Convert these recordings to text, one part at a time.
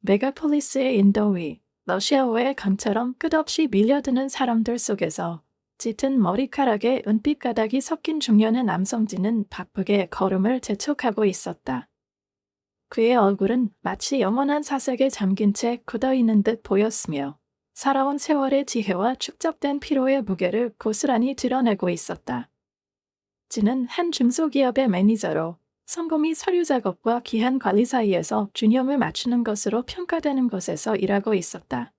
메가폴리스의 인도 위, 러시아어의 강처럼 끝없이 밀려드는 사람들 속에서 짙은 머리카락에 은빛 가닥이 섞인 중년의 남성지는 바쁘게 걸음을 재촉하고 있었다. 그의 얼굴은 마치 영원한 사색에 잠긴 채 굳어있는 듯 보였으며 살아온 세월의 지혜와 축적된 피로의 무게를 고스란히 드러내고 있었다. 지는 한 중소기업의 매니저로 성공이 서류 작업과 기한 관리 사이에서 균형을 맞추는 것으로 평가되는 곳에서 일하고 있었다.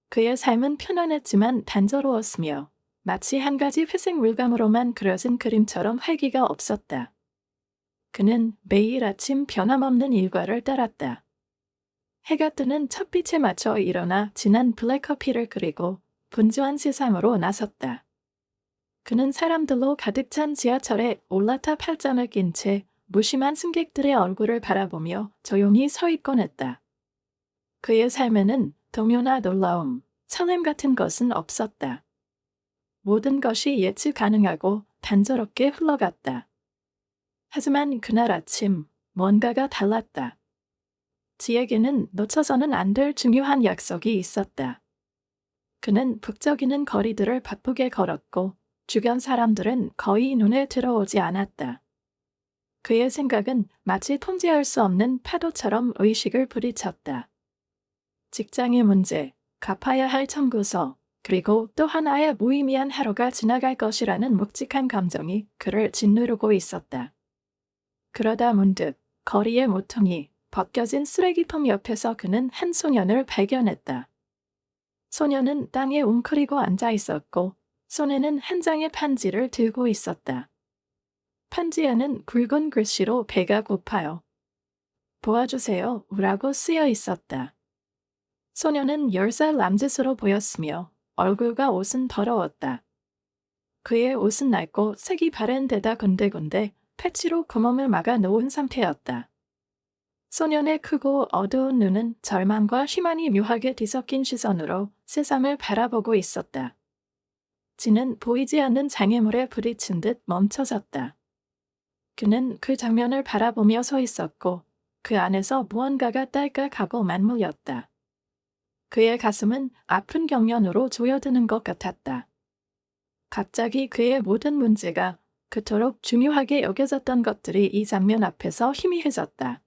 그의 삶은 편안했지만 단조로웠으며 마치 한 가지 회색 물감으로만 그려진 그림처럼 활기가 없었다. 그는 매일 아침 변함없는 일과를 따랐다. 해가 뜨는 첫 빛에 맞춰 일어나 진한 블랙커피를 끓이고 분주한 세상으로 나섰다. 그는 사람들로 가득 찬 지하철에 올라타 팔짱을 낀 채 무심한 승객들의 얼굴을 바라보며 조용히 서 있곤 했다. 그의 삶에는 동요나 놀라움, 설렘 같은 것은 없었다. 모든 것이 예측 가능하고 단조롭게 흘러갔다. 하지만 그날 아침 뭔가가 달랐다. 지에게는 놓쳐서는 안 될 중요한 약속이 있었다. 그는 북적이는 거리들을 바쁘게 걸었고 주변 사람들은 거의 눈에 들어오지 않았다. 그의 생각은 마치 통제할 수 없는 파도처럼 의식을 부리쳤다. 직장의 문제, 갚아야 할 청구서, 그리고 또 하나의 무의미한 하루가 지나갈 것이라는 묵직한 감정이 그를 짓누르고 있었다. 그러다 문득 거리의 모퉁이, 벗겨진 쓰레기통 옆에서 그는 한 소년을 발견했다. 소년은 땅에 웅크리고 앉아 있었고 손에는 한 장의 편지를 들고 있었다. 편지에는 굵은 글씨로 배가 고파요. 도와주세요 라고 쓰여 있었다. 소년은 10살 남짓으로 보였으며 얼굴과 옷은 더러웠다. 그의 옷은 낡고 색이 바랜 데다 군데군데 패치로 구멍을 막아 놓은 상태였다. 소년의 크고 어두운 눈은 절망과 희망이 묘하게 뒤섞인 시선으로 세상을 바라보고 있었다. 지는 보이지 않는 장애물에 부딪힌 듯 멈춰섰다. 그는 그 장면을 바라보며 서 있었고 그 안에서 무언가가 딸깍하고 맞물렸다. 그의 가슴은 아픈 경련으로 조여드는 것 같았다. 갑자기 그의 모든 문제가 그토록 중요하게 여겨졌던 것들이 이 장면 앞에서 희미해졌다.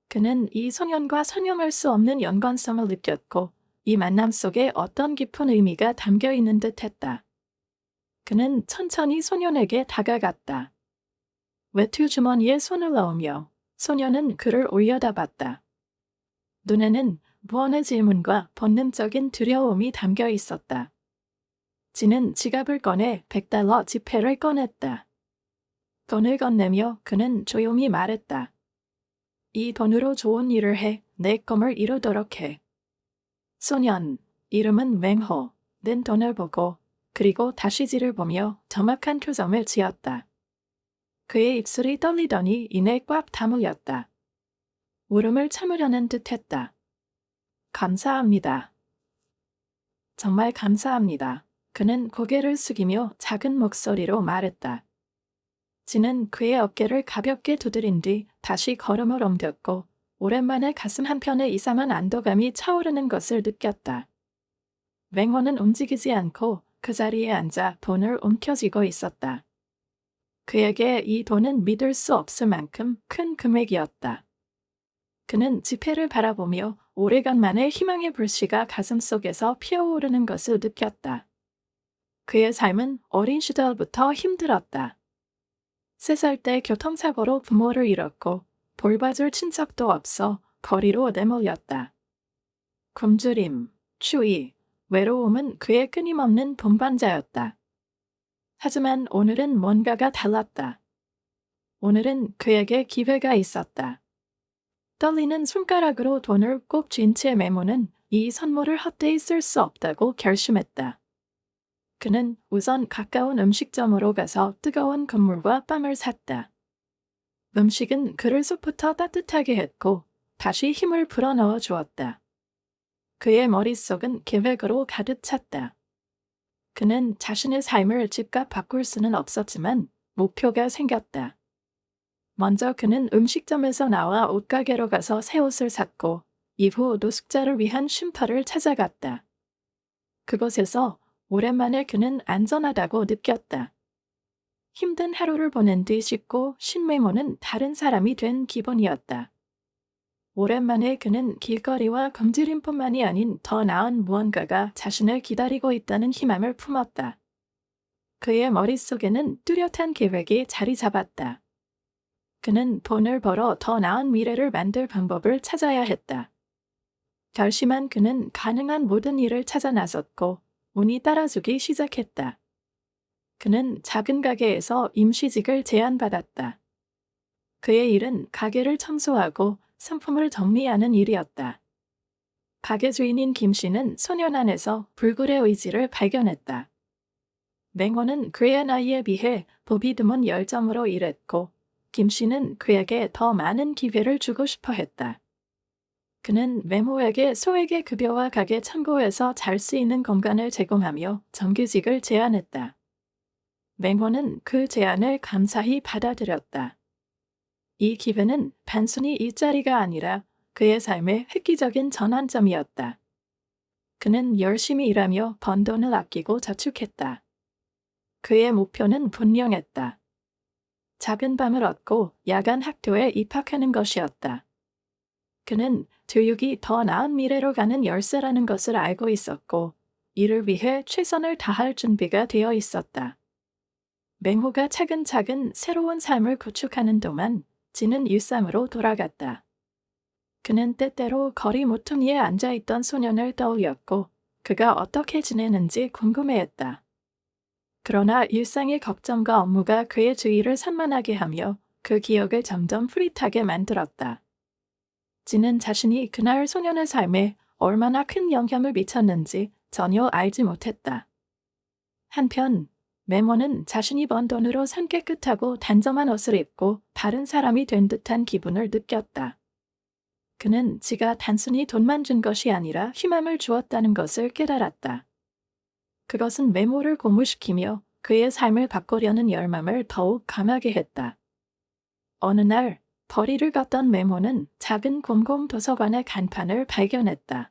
그는 이 소년과 설명할 수 없는 연관성을 느꼈고 이 만남 속에 어떤 깊은 의미가 담겨 있는 듯 했다. 그는 천천히 소년에게 다가갔다. 외투 주머니에 손을 넣으며 소년은 그를 올려다봤다. 눈에는 무언의 질문과 본능적인 두려움이 담겨 있었다. 지는 지갑을 꺼내 $100 지폐를 꺼냈다. 돈을 건네며 그는 조용히 말했다. 이 돈으로 좋은 일을 해 내 꿈을 이루도록 해. 소년, 이름은 맹호, 는 돈을 보고 그리고 다시 지를 보며 정확한 표정을 지었다. 그의 입술이 떨리더니 이내 꽉 다물렸다. 울음을 참으려는 듯했다. 감사합니다. 정말 감사합니다. 그는 고개를 숙이며 작은 목소리로 말했다. 지는 그의 어깨를 가볍게 두드린 뒤 다시 걸음을 옮겼고 오랜만에 가슴 한편에 이상한 안도감이 차오르는 것을 느꼈다. 맹호는 움직이지 않고 그 자리에 앉아 돈을 움켜쥐고 있었다. 그에게 이 돈은 믿을 수 없을 만큼 큰 금액이었다. 그는 지폐를 바라보며 오래간만에 희망의 불씨가 가슴속에서 피어오르는 것을 느꼈다. 그의 삶은 어린 시절부터 힘들었다. 3살 때 교통사고로 부모를 잃었고 돌봐줄 친척도 없어 거리로 내몰렸다. 굶주림, 추위, 외로움은 그의 끊임없는 동반자였다. 하지만 오늘은 뭔가가 달랐다. 오늘은 그에게 기회가 있었다. 떨리는 손가락으로 돈을 꼭 쥔 채 메모는 이 선물을 헛되이 쓸 수 없다고 결심했다. 그는 우선 가까운 음식점으로 가서 뜨거운 국물과 빵을 샀다. 음식은 그를 속부터 따뜻하게 했고 다시 힘을 불어넣어 주었다. 그의 머릿속은 계획으로 가득 찼다. 그는 자신의 삶을 즉각 바꿀 수는 없었지만 목표가 생겼다. 먼저 그는 음식점에서 나와 옷가게로 가서 새 옷을 샀고 이후 노숙자를 위한 쉼터를 찾아갔다. 그곳에서 오랜만에 그는 안전하다고 느꼈다. 힘든 하루를 보낸 뒤 씻고 쉰 메모는 다른 사람이 된 기분이었다. 오랜만에 그는 길거리와 금지림뿐만이 아닌 더 나은 무언가가 자신을 기다리고 있다는 희망을 품었다. 그의 머릿속에는 뚜렷한 계획이 자리 잡았다. 그는 돈을 벌어 더 나은 미래를 만들 방법을 찾아야 했다. 결심한 그는 가능한 모든 일을 찾아 나섰고 운이 따라주기 시작했다. 그는 작은 가게에서 임시직을 제안받았다. 그의 일은 가게를 청소하고 상품을 정리하는 일이었다. 가게 주인인 김 씨는 소년 안에서 불굴의 의지를 발견했다. 맹호는 그의 나이에 비해 보기 드문 열정으로 일했고 김 씨는 그에게 더 많은 기회를 주고 싶어 했다. 그는 맹호에게 소액의 급여와 가게 창고에서 잘 수 있는 공간을 제공하며 정규직을 제안했다. 맹호는 그 제안을 감사히 받아들였다. 이 기회는 단순히 일자리가 아니라 그의 삶의 획기적인 전환점이었다. 그는 열심히 일하며 번 돈을 아끼고 저축했다. 그의 목표는 분명했다. 작은 밤을 얻고 야간 학교에 입학하는 것이었다. 그는 교육이 더 나은 미래로 가는 열쇠라는 것을 알고 있었고 이를 위해 최선을 다할 준비가 되어 있었다. 맹호가 차근차근 새로운 삶을 구축하는 동안 지는 일상으로 돌아갔다. 그는 때때로 거리 모퉁이에 앉아있던 소년을 떠올렸고 그가 어떻게 지내는지 궁금해했다. 그러나 일상의 걱정과 업무가 그의 주의를 산만하게 하며 그 기억을 점점 흐릿하게 만들었다. 지는 자신이 그날 소년의 삶에 얼마나 큰 영향을 미쳤는지 전혀 알지 못했다. 한편 맹호는 자신이 번 돈으로 산 깨끗하고 단정한 옷을 입고 다른 사람이 된 듯한 기분을 느꼈다. 그는 지가 단순히 돈만 준 것이 아니라 희망을 주었다는 것을 깨달았다. 그것은 맹호를 고무시키며 그의 삶을 바꾸려는 열망을 더욱 강하게 했다. 어느 날 거리를 걷던 맹호는 작은 공공 도서관의 간판을 발견했다.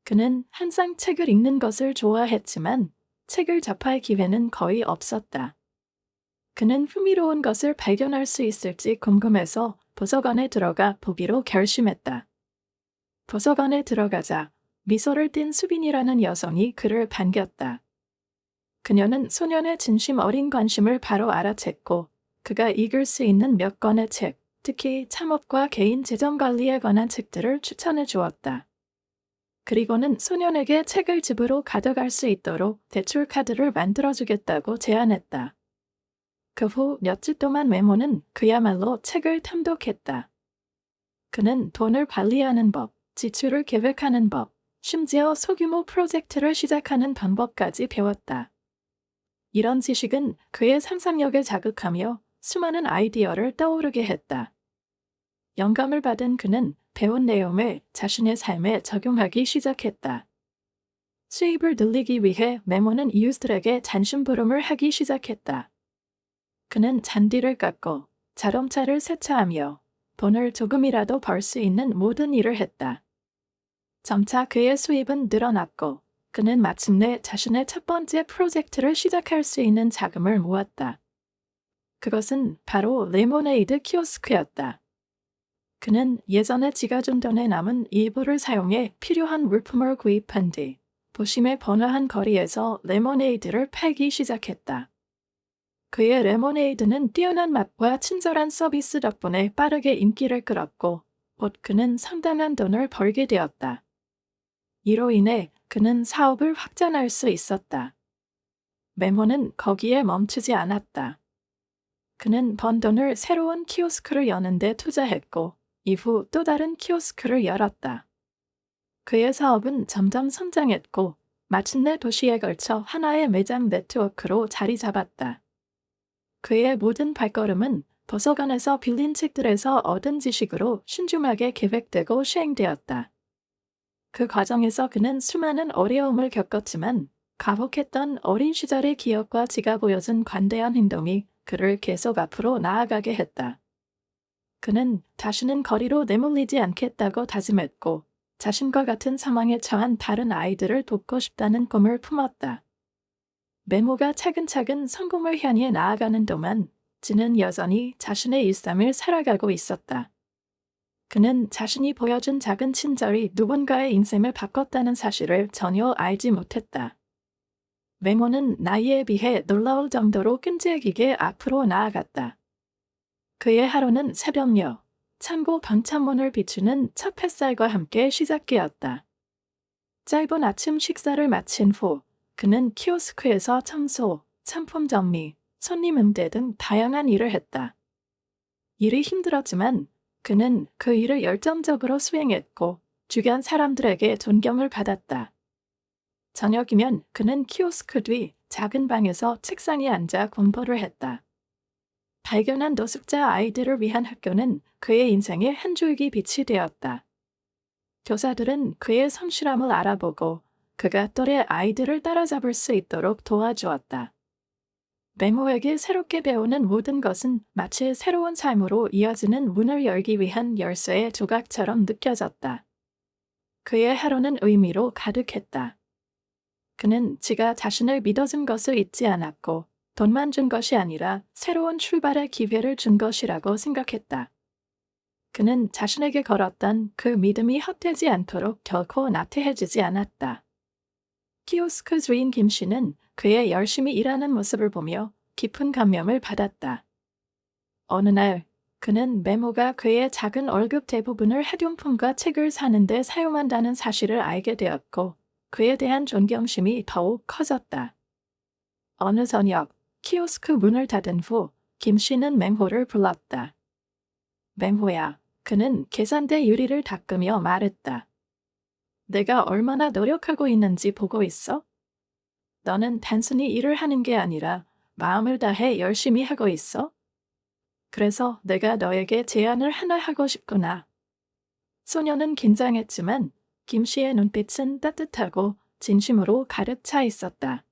그는 항상 책을 읽는 것을 좋아했지만 책을 접할 기회는 거의 없었다. 그는 흥미로운 것을 발견할 수 있을지 궁금해서 도서관에 들어가 보기로 결심했다. 도서관에 들어가자 미소를 띤 수빈이라는 여성이 그를 반겼다. 그녀는 소년의 진심 어린 관심을 바로 알아챘고 그가 읽을 수 있는 몇 권의 책, 특히 창업과 개인 재정 관리에 관한 책들을 추천해 주었다. 그리고는 소년에게 책을 집으로 가져갈 수 있도록 대출 카드를 만들어주겠다고 제안했다. 그 후 며칠 동안 맹호는 그야말로 책을 탐독했다. 그는 돈을 관리하는 법, 지출을 계획하는 법, 심지어 소규모 프로젝트를 시작하는 방법까지 배웠다. 이런 지식은 그의 상상력을 자극하며 수많은 아이디어를 떠오르게 했다. 영감을 받은 그는 배운 내용을 자신의 삶에 적용하기 시작했다. 수입을 늘리기 위해 맹호는 이웃들에게 잔심부름을 하기 시작했다. 그는 잔디를 깎고 자동차를 세차하며 돈을 조금이라도 벌 수 있는 모든 일을 했다. 점차 그의 수입은 늘어났고 그는 마침내 자신의 첫 번째 프로젝트를 시작할 수 있는 자금을 모았다. 그것은 바로 레모네이드 키오스크였다. 그는 예전에 지가 준 돈에 남은 일부를 사용해 필요한 물품을 구입한 뒤 도심의 번화한 거리에서 레모네이드를 팔기 시작했다. 그의 레모네이드는 뛰어난 맛과 친절한 서비스 덕분에 빠르게 인기를 끌었고 곧 그는 상당한 돈을 벌게 되었다. 이로 인해 그는 사업을 확장할 수 있었다. 맹호는 거기에 멈추지 않았다. 그는 번 돈을 새로운 키오스크를 여는 데 투자했고 이후 또 다른 키오스크를 열었다. 그의 사업은 점점 성장했고 마침내 도시에 걸쳐 하나의 매장 네트워크로 자리 잡았다. 그의 모든 발걸음은 도서관에서 빌린 책들에서 얻은 지식으로 신중하게 계획되고 시행되었다. 그 과정에서 그는 수많은 어려움을 겪었지만 가혹했던 어린 시절의 기억과 지가 보여준 관대한 행동이 그를 계속 앞으로 나아가게 했다. 그는 다시는 거리로 내몰리지 않겠다고 다짐했고 자신과 같은 상황에 처한 다른 아이들을 돕고 싶다는 꿈을 품었다. 메모가 차근차근 성공을 향해 나아가는 동안 지는 여전히 자신의 일상을 살아가고 있었다. 그는 자신이 보여준 작은 친절이 누군가의 인생을 바꿨다는 사실을 전혀 알지 못했다. 메모는 나이에 비해 놀라울 정도로 끈질기게 앞으로 나아갔다. 그의 하루는 새벽녘, 창고 방창문을 비추는 첫 햇살과 함께 시작되었다. 짧은 아침 식사를 마친 후 그는 키오스크에서 청소, 상품 정리, 손님 응대 등 다양한 일을 했다. 일이 힘들었지만 그는 그 일을 열정적으로 수행했고 주변 사람들에게 존경을 받았다. 저녁이면 그는 키오스크 뒤 작은 방에서 책상에 앉아 공부를 했다. 발견한 노숙자 아이들을 위한 학교는 그의 인생의 한 줄기 빛이 되었다. 교사들은 그의 성실함을 알아보고 그가 또래 아이들을 따라잡을 수 있도록 도와주었다. 메모에게 새롭게 배우는 모든 것은 마치 새로운 삶으로 이어지는 문을 열기 위한 열쇠의 조각처럼 느껴졌다. 그의 하루는 의미로 가득했다. 그는 지가 자신을 믿어준 것을 잊지 않았고 돈만 준 것이 아니라 새로운 출발의 기회를 준 것이라고 생각했다. 그는 자신에게 걸었던 그 믿음이 헛되지 않도록 결코 나태해지지 않았다. 키오스크 주인 김 씨는 그의 열심히 일하는 모습을 보며 깊은 감명을 받았다. 어느 날 그는 메모가 그의 작은 월급 대부분을 학용품과 책을 사는 데 사용한다는 사실을 알게 되었고 그에 대한 존경심이 더욱 커졌다. 어느 저녁 키오스크 문을 닫은 후 김 씨는 맹호를 불렀다. 맹호야, 그는 계산대 유리를 닦으며 말했다. 내가 얼마나 노력하고 있는지 보고 있어? 너는 단순히 일을 하는 게 아니라 마음을 다해 열심히 하고 있어? 그래서 내가 너에게 제안을 하나 하고 싶구나. 소녀는 긴장했지만 김 씨의 눈빛은 따뜻하고 진심으로 가득 차 있었다.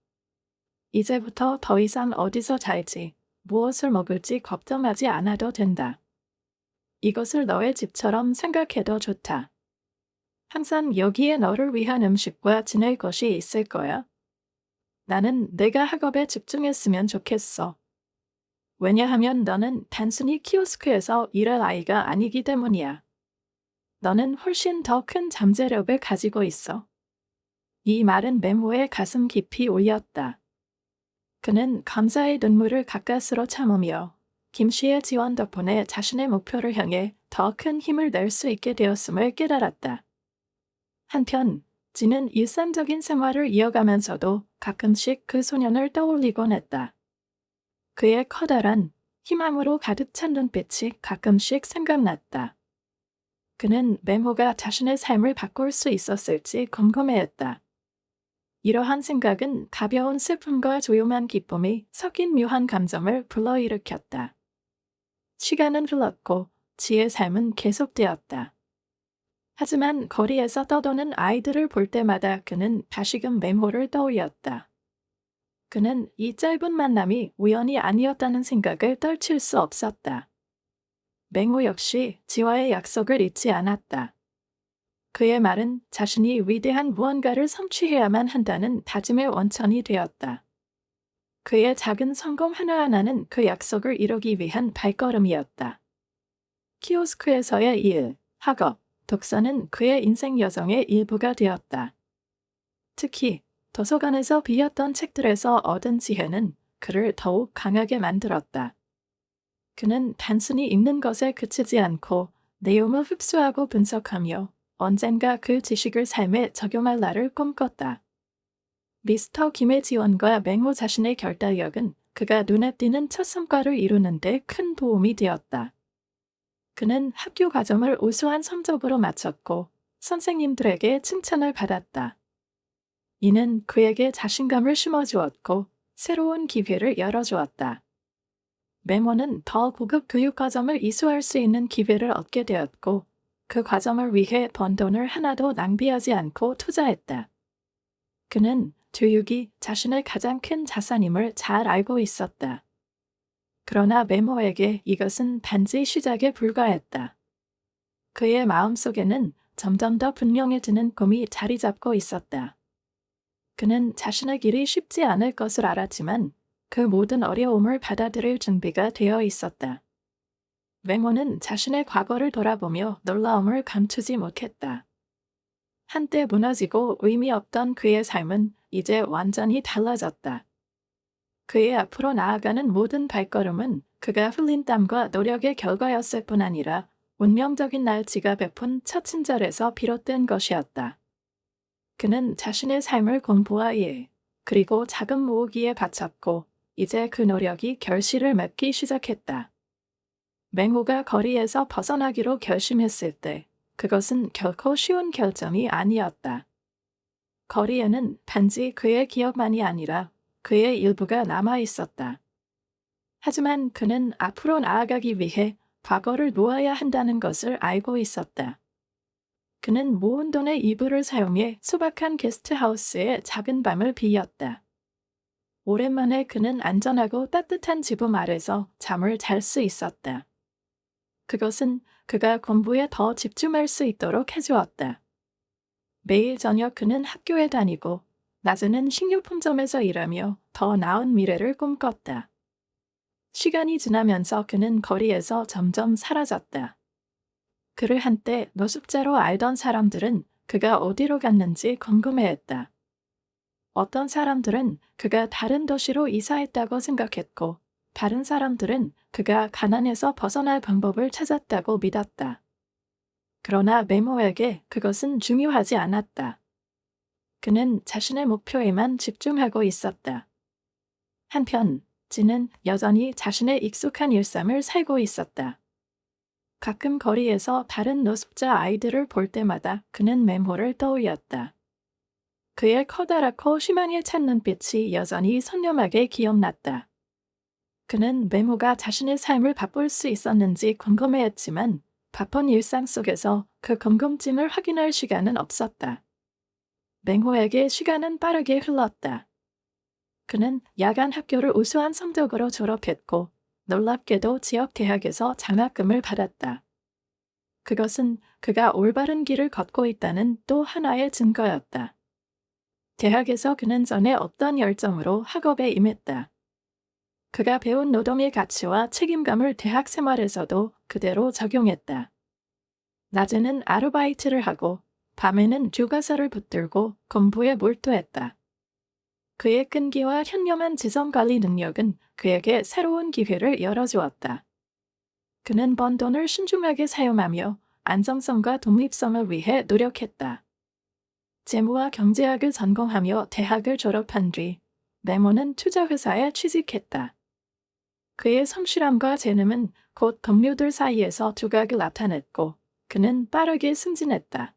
이제부터 더 이상 어디서 잘지, 무엇을 먹을지 걱정하지 않아도 된다. 이것을 너의 집처럼 생각해도 좋다. 항상 여기에 너를 위한 음식과 지낼 것이 있을 거야. 나는 내가 학업에 집중했으면 좋겠어. 왜냐하면 너는 단순히 키오스크에서 일할 아이가 아니기 때문이야. 너는 훨씬 더 큰 잠재력을 가지고 있어. 이 말은 메모의 가슴 깊이 울렸다. 그는 감사의 눈물을 가까스로 참으며 김 씨의 지원 덕분에 자신의 목표를 향해 더 큰 힘을 낼 수 있게 되었음을 깨달았다. 한편 지는 일상적인 생활을 이어가면서도 가끔씩 그 소년을 떠올리곤 했다. 그의 커다란 희망으로 가득 찬 눈빛이 가끔씩 생각났다. 그는 메모가 자신의 삶을 바꿀 수 있었을지 궁금해했다. 이러한 생각은 가벼운 슬픔과 조용한 기쁨이 섞인 묘한 감정을 불러일으켰다. 시간은 흘렀고 지의 삶은 계속되었다. 하지만 거리에서 떠도는 아이들을 볼 때마다 그는 다시금 메모를 떠올렸다. 그는 이 짧은 만남이 우연이 아니었다는 생각을 떨칠 수 없었다. 맹호 역시 지와의 약속을 잊지 않았다. 그의 말은 자신이 위대한 무언가를 성취해야만 한다는 다짐의 원천이 되었다. 그의 작은 성공 하나하나는 그 약속을 이루기 위한 발걸음이었다. 키오스크에서의 일, 학업, 독서는 그의 인생 여정의 일부가 되었다. 특히 도서관에서 빌렸던 책들에서 얻은 지혜는 그를 더욱 강하게 만들었다. 그는 단순히 읽는 것에 그치지 않고 내용을 흡수하고 분석하며 언젠가 그 지식을 삶에 적용할 날을 꿈꿨다. 미스터 김의 지원과 맹호 자신의 결단력은 그가 눈에 띄는 첫 성과를 이루는 데 큰 도움이 되었다. 그는 학교 과정을 우수한 성적으로 마쳤고 선생님들에게 칭찬을 받았다. 이는 그에게 자신감을 심어주었고 새로운 기회를 열어주었다. 메모는 더 고급 교육 과정을 이수할 수 있는 기회를 얻게 되었고 그 과정을 위해 번 돈을 하나도 낭비하지 않고 투자했다. 그는 교육이 자신의 가장 큰 자산임을 잘 알고 있었다. 그러나 메모에게 이것은 단지 시작에 불과했다. 그의 마음속에는 점점 더 분명해지는 꿈이 자리 잡고 있었다. 그는 자신의 길이 쉽지 않을 것을 알았지만 그 모든 어려움을 받아들일 준비가 되어 있었다. 맹호는 자신의 과거를 돌아보며 놀라움을 감추지 못했다. 한때 무너지고 의미 없던 그의 삶은 이제 완전히 달라졌다. 그의 앞으로 나아가는 모든 발걸음은 그가 흘린 땀과 노력의 결과였을 뿐 아니라 운명적인 날치가 베푼 첫 친절에서 비롯된 것이었다. 그는 자신의 삶을 공부와 일, 그리고 자금 모으기에 바쳤고 이제 그 노력이 결실을 맺기 시작했다. 맹호가 거리에서 벗어나기로 결심했을 때 그것은 결코 쉬운 결정이 아니었다. 거리에는 단지 그의 기억만이 아니라 그의 일부가 남아 있었다. 하지만 그는 앞으로 나아가기 위해 과거를 놓아야 한다는 것을 알고 있었다. 그는 모은 돈의 일부를 사용해 소박한 게스트하우스에 작은 밤을 비웠다. 오랜만에 그는 안전하고 따뜻한 지붕 아래서 잠을 잘 수 있었다. 그것은 그가 공부에 더 집중할 수 있도록 해주었다. 매일 저녁 그는 학교에 다니고 낮에는 식료품점에서 일하며 더 나은 미래를 꿈꿨다. 시간이 지나면서 그는 거리에서 점점 사라졌다. 그를 한때 노숙자로 알던 사람들은 그가 어디로 갔는지 궁금해했다. 어떤 사람들은 그가 다른 도시로 이사했다고 생각했고, 다른 사람들은 그가 가난에서 벗어날 방법을 찾았다고 믿었다. 그러나 메모에게 그것은 중요하지 않았다. 그는 자신의 목표에만 집중하고 있었다. 한편, 진은 여전히 자신의 익숙한 일상을 살고 있었다. 가끔 거리에서 다른 노숙자 아이들을 볼 때마다 그는 메모를 떠올렸다. 그의 커다랗고 희망에 찬 눈빛이 여전히 선명하게 기억났다. 그는 메모가 자신의 삶을 바꿀 수 있었는지 궁금해했지만 바쁜 일상 속에서 그 궁금증을 확인할 시간은 없었다. 맹호에게 시간은 빠르게 흘렀다. 그는 야간 학교를 우수한 성적으로 졸업했고 놀랍게도 지역 대학에서 장학금을 받았다. 그것은 그가 올바른 길을 걷고 있다는 또 하나의 증거였다. 대학에서 그는 전에 없던 열정으로 학업에 임했다. 그가 배운 노동의 가치와 책임감을 대학 생활에서도 그대로 적용했다. 낮에는 아르바이트를 하고 밤에는 교과서를 붙들고 공부에 몰두했다. 그의 끈기와 현명한 지점 관리 능력은 그에게 새로운 기회를 열어주었다. 그는 번 돈을 신중하게 사용하며 안정성과 독립성을 위해 노력했다. 재무와 경제학을 전공하며 대학을 졸업한 뒤 메모는 투자회사에 취직했다. 그의 성실함과 재능은 곧 동료들 사이에서 두각을 나타냈고 그는 빠르게 승진했다.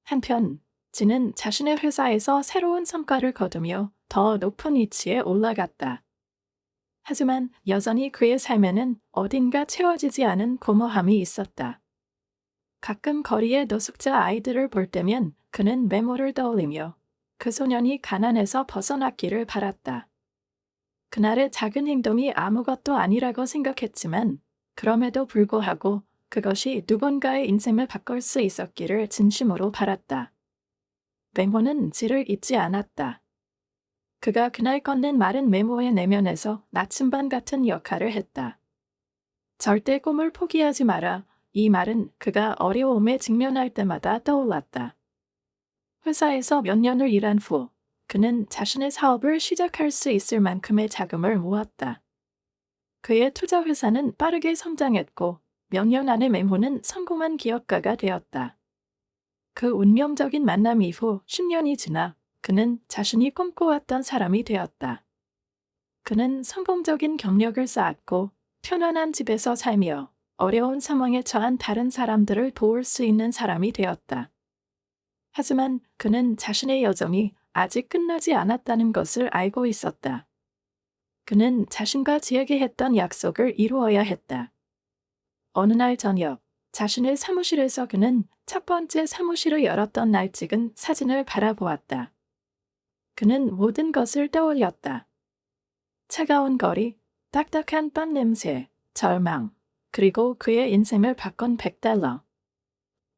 한편 진은 자신의 회사에서 새로운 성과를 거두며 더 높은 위치에 올라갔다. 하지만 여전히 그의 삶에는 어딘가 채워지지 않은 공허함이 있었다. 가끔 거리의 노숙자 아이들을 볼 때면 그는 메모를 떠올리며 그 소년이 가난에서 벗어났기를 바랐다. 그날의 작은 행동이 아무것도 아니라고 생각했지만 그럼에도 불구하고 그것이 누군가의 인생을 바꿀 수 있었기를 진심으로 바랐다. 맹호는 지를 잊지 않았다. 그가 그날 건넨 말은 메모의 내면에서 나침반 같은 역할을 했다. 절대 꿈을 포기하지 마라. 이 말은 그가 어려움에 직면할 때마다 떠올랐다. 회사에서 몇 년을 일한 후 그는 자신의 사업을 시작할 수 있을 만큼의 자금을 모았다. 그의 투자 회사는 빠르게 성장했고 몇 년 안에 맹호는 성공한 기업가가 되었다. 그 운명적인 만남 이후 10년이 지나 그는 자신이 꿈꿔왔던 사람이 되었다. 그는 성공적인 경력을 쌓았고 편안한 집에서 살며 어려운 상황에 처한 다른 사람들을 도울 수 있는 사람이 되었다. 하지만 그는 자신의 여정이 아직 끝나지 않았다는 것을 알고 있었다. 그는 자신과 지에게 했던 약속을 이루어야 했다. 어느 날 저녁, 자신의 사무실에서 그는 첫 번째 사무실을 열었던 날 찍은 사진을 바라보았다. 그는 모든 것을 떠올렸다. 차가운 거리, 딱딱한 빵 냄새, 절망, 그리고 그의 인생을 바꾼 $100.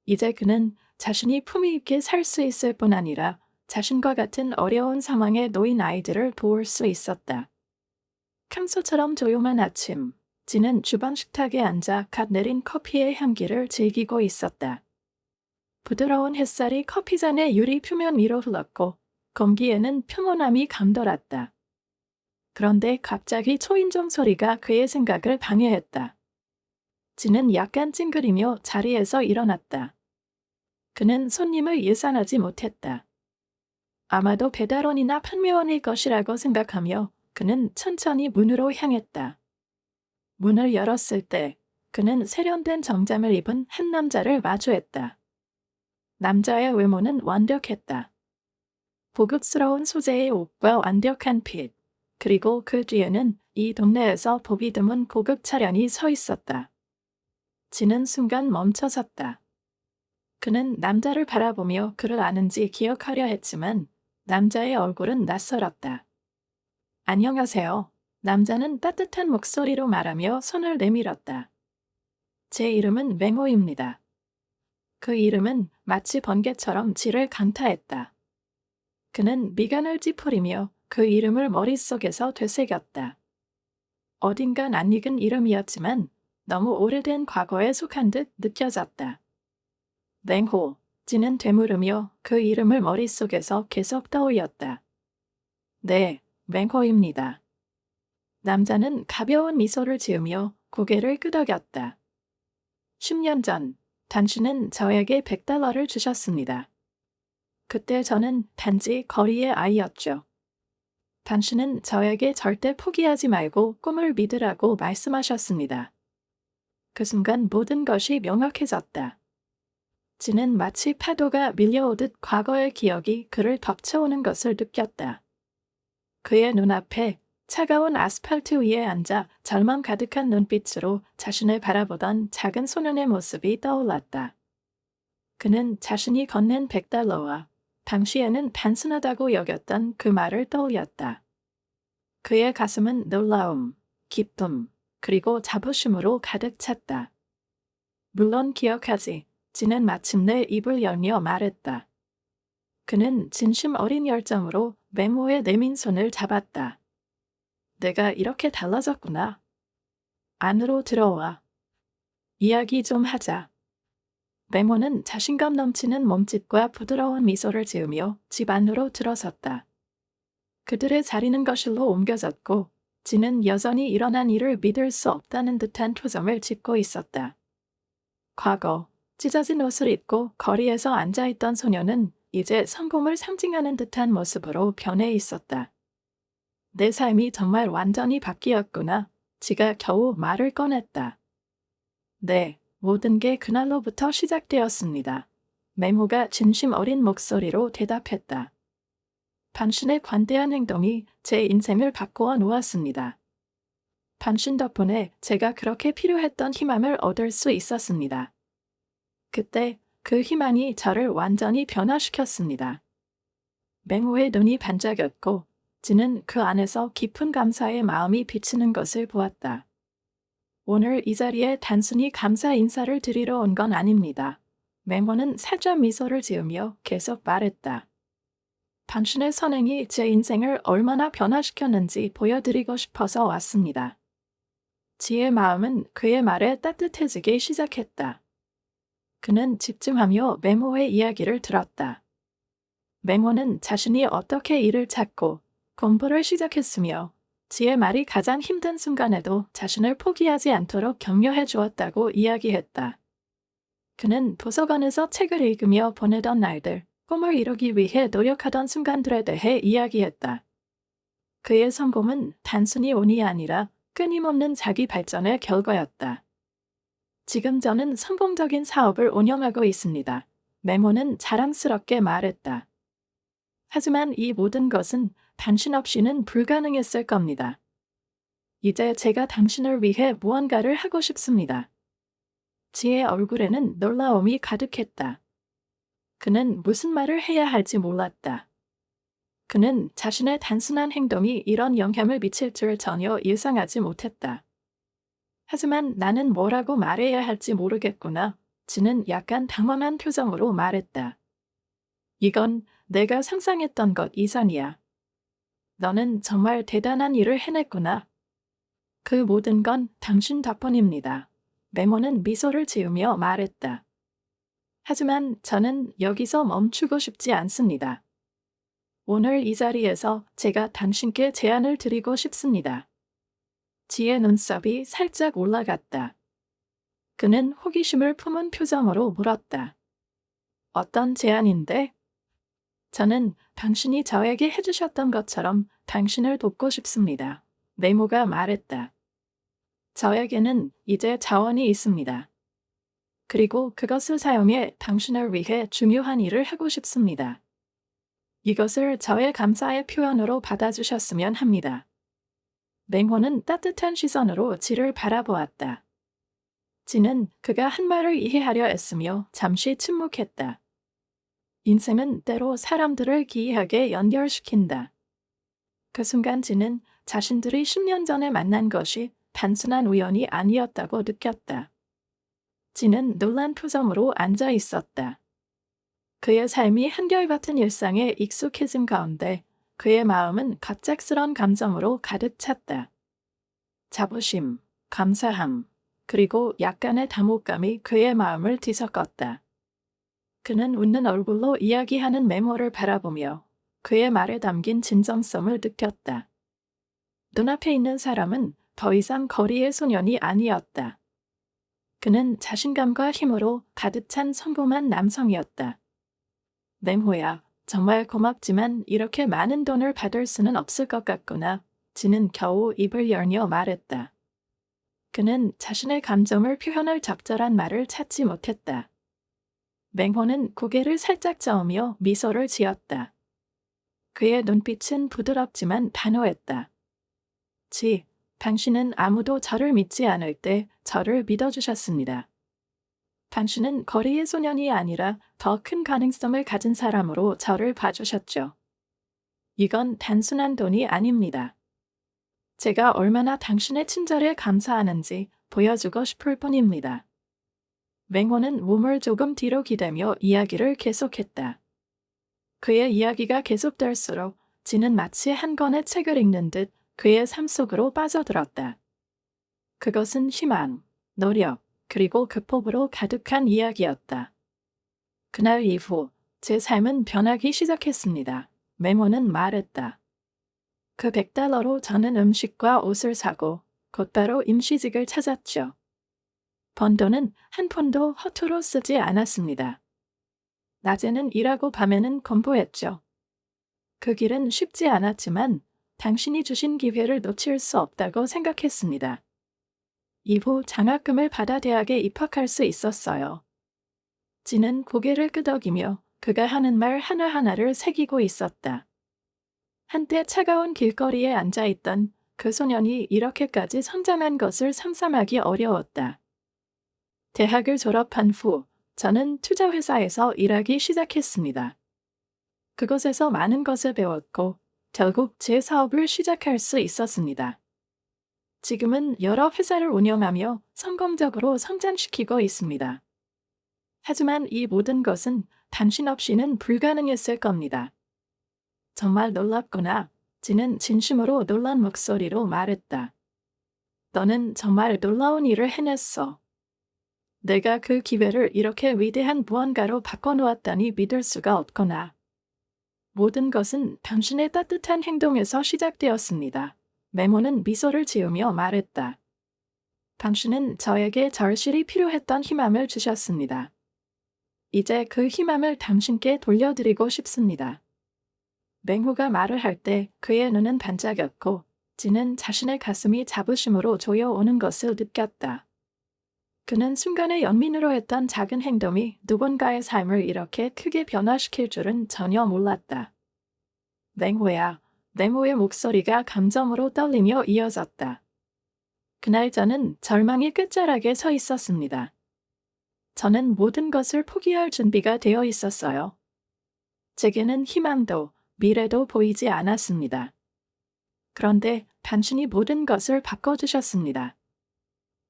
이제 그는 자신이 품위 있게 살 수 있을 뿐 아니라 자신과 같은 어려운 상황에 놓인 아이들을 도울 수 있었다. 평소처럼 조용한 아침, 진은 주방 식탁에 앉아 갓 내린 커피의 향기를 즐기고 있었다. 부드러운 햇살이 커피잔의 유리 표면 위로 흘렀고 공기에는 평온함이 감돌았다. 그런데 갑자기 초인종 소리가 그의 생각을 방해했다. 진은 약간 찡그리며 자리에서 일어났다. 그는 손님을 예상하지 못했다. 아마도 배달원이나 판매원일 것이라고 생각하며 그는 천천히 문으로 향했다. 문을 열었을 때 그는 세련된 정장을 입은 한 남자를 마주했다. 남자의 외모는 완벽했다. 고급스러운 소재의 옷과 완벽한 핏, 그리고 그 뒤에는 이 동네에서 보기 드문 고급 차량이 서 있었다. 진은 순간 멈춰섰다. 그는 남자를 바라보며 그를 아는지 기억하려 했지만 남자의 얼굴은 낯설었다. 안녕하세요. 남자는 따뜻한 목소리로 말하며 손을 내밀었다. 제 이름은 맹호입니다. 그 이름은 마치 번개처럼 지를 강타했다. 그는 미간을 찌푸리며 그 이름을 머릿속에서 되새겼다. 어딘가 낯익은 이름이었지만 너무 오래된 과거에 속한 듯 느껴졌다. 맹호, 진은 되물으며 그 이름을 머릿속에서 계속 떠올렸다. 네, 맹호입니다. 남자는 가벼운 미소를 지으며 고개를 끄덕였다. 10년 전, 당신은 저에게 $100를 주셨습니다. 그때 저는 단지 거리의 아이였죠. 당신은 저에게 절대 포기하지 말고 꿈을 믿으라고 말씀하셨습니다. 그 순간 모든 것이 명확해졌다. 진은 마치 파도가 밀려오듯 과거의 기억이 그를 덮쳐오는 것을 느꼈다. 그의 눈앞에 차가운 아스팔트 위에 앉아 절망 가득한 눈빛으로 자신을 바라보던 작은 소년의 모습이 떠올랐다. 그는 자신이 건넨 $100와 당시에는 단순하다고 여겼던 그 말을 떠올렸다. 그의 가슴은 놀라움, 기쁨, 그리고 자부심으로 가득 찼다. 물론 기억하지. 진은 마침내 입을 열며 말했다. 그는 진심 어린 열정으로 맹호의 내민 손을 잡았다. 내가 이렇게 달라졌구나. 안으로 들어와. 이야기 좀 하자. 맹호는 자신감 넘치는 몸짓과 부드러운 미소를 지으며 집 안으로 들어섰다. 그들의 자리는 거실로 옮겨졌고 진은 여전히 일어난 일을 믿을 수 없다는 듯한 표정을 짓고 있었다. 과거, 찢어진 옷을 입고 거리에서 앉아있던 소녀는 이제 성공을 상징하는 듯한 모습으로 변해 있었다. 내 삶이 정말 완전히 바뀌었구나. 지가 겨우 말을 꺼냈다. 네, 모든 게 그날로부터 시작되었습니다. 맹호가 진심 어린 목소리로 대답했다. 당신의 관대한 행동이 제 인생을 바꾸어 놓았습니다. 당신 덕분에 제가 그렇게 필요했던 희망을 얻을 수 있었습니다. 그때 그 희망이 저를 완전히 변화시켰습니다. 맹호의 눈이 반짝였고 진은 그 안에서 깊은 감사의 마음이 비치는 것을 보았다. 오늘 이 자리에 단순히 감사 인사를 드리러 온 건 아닙니다. 맹호는 살짝 미소를 지으며 계속 말했다. 당신의 선행이 제 인생을 얼마나 변화시켰는지 보여드리고 싶어서 왔습니다. 지의 마음은 그의 말에 따뜻해지기 시작했다. 그는 집중하며 맹호의 이야기를 들었다. 맹호는 자신이 어떻게 일을 찾고 공부를 시작했으며 지의 말이 가장 힘든 순간에도 자신을 포기하지 않도록 격려해 주었다고 이야기했다. 그는 도서관에서 책을 읽으며 보내던 날들, 꿈을 이루기 위해 노력하던 순간들에 대해 이야기했다. 그의 성공은 단순히 운이 아니라 끊임없는 자기 발전의 결과였다. 지금 저는 성공적인 사업을 운영하고 있습니다. 맹호는 자랑스럽게 말했다. 하지만 이 모든 것은 당신 없이는 불가능했을 겁니다. 이제 제가 당신을 위해 무언가를 하고 싶습니다. 지의 얼굴에는 놀라움이 가득했다. 그는 무슨 말을 해야 할지 몰랐다. 그는 자신의 단순한 행동이 이런 영향을 미칠 줄 전혀 예상하지 못했다. 하지만 나는 뭐라고 말해야 할지 모르겠구나. 지는 약간 당황한 표정으로 말했다. 이건 내가 상상했던 것 이상이야. 너는 정말 대단한 일을 해냈구나. 그 모든 건 당신 덕분입니다. 메모는 미소를 지으며 말했다. 하지만 저는 여기서 멈추고 싶지 않습니다. 오늘 이 자리에서 제가 당신께 제안을 드리고 싶습니다. 지의 눈썹이 살짝 올라갔다. 그는 호기심을 품은 표정으로 물었다. 어떤 제안인데? 저는 당신이 저에게 해주셨던 것처럼 당신을 돕고 싶습니다. 메모가 말했다. 저에게는 이제 자원이 있습니다. 그리고 그것을 사용해 당신을 위해 중요한 일을 하고 싶습니다. 이것을 저의 감사의 표현으로 받아주셨으면 합니다. 맹호는 따뜻한 시선으로 지를 바라보았다. 지는 그가 한 말을 이해하려 애쓰며 잠시 침묵했다. 인생은 때로 사람들을 기이하게 연결시킨다. 그 순간 지는 자신들이 10년 전에 만난 것이 단순한 우연이 아니었다고 느꼈다. 지는 놀란 표정으로 앉아 있었다. 그의 삶이 한결같은 일상에 익숙해진 가운데 그의 마음은 갑작스런 감정으로 가득 찼다. 자부심, 감사함, 그리고 약간의 당혹감이 그의 마음을 뒤섞었다. 그는 웃는 얼굴로 이야기하는 메모를 바라보며 그의 말에 담긴 진정성을 느꼈다. 눈앞에 있는 사람은 더 이상 거리의 소년이 아니었다. 그는 자신감과 힘으로 가득 찬 성공한 남성이었다. 맹호야, 정말 고맙지만 이렇게 많은 돈을 받을 수는 없을 것 같구나. 지는 겨우 입을 열며 말했다. 그는 자신의 감정을 표현할 적절한 말을 찾지 못했다. 맹호는 고개를 살짝 저으며 미소를 지었다. 그의 눈빛은 부드럽지만 단호했다. 지, 당신은 아무도 저를 믿지 않을 때 저를 믿어주셨습니다. 당신은 거리의 소년이 아니라 더 큰 가능성을 가진 사람으로 저를 봐주셨죠. 이건 단순한 돈이 아닙니다. 제가 얼마나 당신의 친절에 감사하는지 보여주고 싶을 뿐입니다. 맹호는 몸을 조금 뒤로 기대며 이야기를 계속했다. 그의 이야기가 계속될수록 지는 마치 한 권의 책을 읽는 듯 그의 삶 속으로 빠져들었다. 그것은 희망, 노력, 그리고 극복으로 가득한 이야기였다. 그날 이후 제 삶은 변하기 시작했습니다. 맹호는 말했다. 그 100달러로 저는 음식과 옷을 사고 곧바로 임시직을 찾았죠. 번 돈은 한 푼도 허투루 쓰지 않았습니다. 낮에는 일하고 밤에는 공부했죠. 그 길은 쉽지 않았지만 당신이 주신 기회를 놓칠 수 없다고 생각했습니다. 이후 장학금을 받아 대학에 입학할 수 있었어요. 지는 고개를 끄덕이며 그가 하는 말 하나하나를 새기고 있었다. 한때 차가운 길거리에 앉아있던 그 소년이 이렇게까지 성장한 것을 상상하기 어려웠다. 대학을 졸업한 후 저는 투자회사에서 일하기 시작했습니다. 그곳에서 많은 것을 배웠고 결국 제 사업을 시작할 수 있었습니다. 지금은 여러 회사를 운영하며 성공적으로 성장시키고 있습니다. 하지만 이 모든 것은 당신 없이는 불가능했을 겁니다. 정말 놀랍구나. 지는 진심으로 놀란 목소리로 말했다. 너는 정말 놀라운 일을 해냈어. 내가 그 기회를 이렇게 위대한 무언가로 바꿔놓았다니 믿을 수가 없구나. 모든 것은 당신의 따뜻한 행동에서 시작되었습니다. 메모는 미소를 지으며 말했다. 당신은 저에게 절실히 필요했던 희망을 주셨습니다. 이제 그 희망을 당신께 돌려드리고 싶습니다. 맹호가 말을 할 때 그의 눈은 반짝였고 지는 자신의 가슴이 자부심으로 조여오는 것을 느꼈다. 그는 순간의 연민으로 했던 작은 행동이 누군가의 삶을 이렇게 크게 변화시킬 줄은 전혀 몰랐다. 맹호야, 맹호의 목소리가 감정으로 떨리며 이어졌다. 그날 저는 절망의 끝자락에 서 있었습니다. 저는 모든 것을 포기할 준비가 되어 있었어요. 제게는 희망도 미래도 보이지 않았습니다. 그런데 당신이 모든 것을 바꿔주셨습니다.